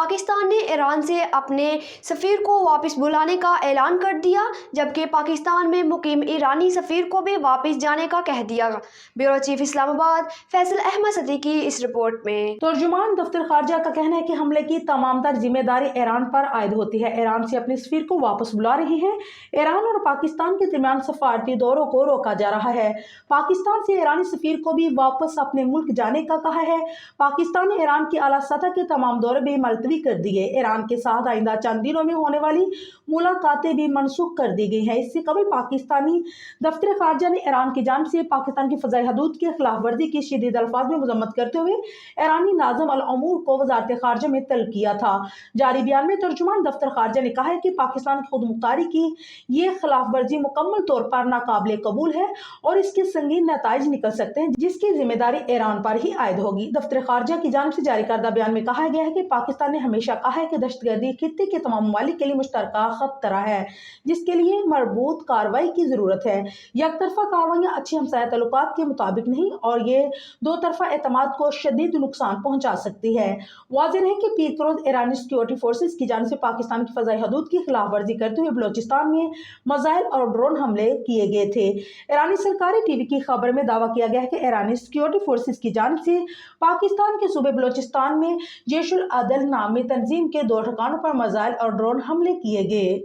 پاکستان نے ایران سے اپنے سفیر کو واپس بلانے کا اعلان کر دیا، جبکہ پاکستان میں مقیم ایرانی سفیر کو بھی واپس جانے کا کہہ دیا۔ بیورو چیف اسلام آباد فیصل احمد صدیقی اس رپورٹ میں۔ ترجمان دفتر خارجہ کا کہنا ہے کہ حملے کی تمام تر ذمہ داری ایران پر عائد ہوتی ہے۔ ایران سے اپنے سفیر کو واپس بلا رہے ہیں۔ ایران اور پاکستان کے درمیان سفارتی دوروں کو روکا جا رہا ہے۔ پاکستان سے ایرانی سفیر کو بھی واپس اپنے ملک جانے کا کہا ہے۔ پاکستان نے ایران کی اعلیٰ سطح کے تمام دورے بھی ملتوی کر دیے۔ ایران کے ساتھ آئندہ چند دنوں میں ہونے والی ملاقاتیں بھی منسوخ کر دی گئی ہیں۔ اس سے قبل پاکستانی دفتر خارجہ نے ایران کی جانب سے پاکستان کی فضائی حدود کی خلاف ورزی کی شدید الفاظ میں مذمت کرتے ہوئے ایرانی ناظم الامور کو وزارت خارجہ میں طلب کیا تھا۔ جاری بیان میں ترجمان دفتر خارجہ نے کہا ہے کہ پاکستان کی خود مختاری کی یہ خلاف ورزی مکمل طور پر ناقابل قبول ہے اور اس کے سنگین نتائج نکل سکتے ہیں، جس کی ذمہ داری ایران پر ہی عائد ہوگی۔ دفتر خارجہ کی جانب سے جاری کردہ بیان میں کہا گیا ہے کہ پاکستان نے ہمیشہ کہا ہے کہ دہشت گردی خطے کے تمام ممالک کے لیے مشترکہ خطرہ ہے، جس کے لیے مربوط کارروائی کی ضرورت ہے۔ یک طرفہ کارروائیاں اچھے ہمسایہ تعلقات کے مطابق نہیں اور یہ دو طرفہ اعتماد کو شدید نقصان پہنچا سکتی ہے۔ واضح ہے کہ پیر روز ایرانی سیکورٹی فورسز کی جانب سے پاکستان کی فضائی حدود کی خلاف ورزی کرتے ہوئے بلوچستان میں میزائل اور ڈرون حملے کیے گئے تھے۔ ایرانی سرکاری ٹی وی کی خبر میں دعویٰ کیا گیا ہے کہ ایرانی سیکورٹی فورسز کی جانب سے پاکستان کے صوبے بلوچستان میں جیش العدل نامی تنظیم کے 2 ٹھکانوں پر میزائل اور ڈرون حملے کیے گئے۔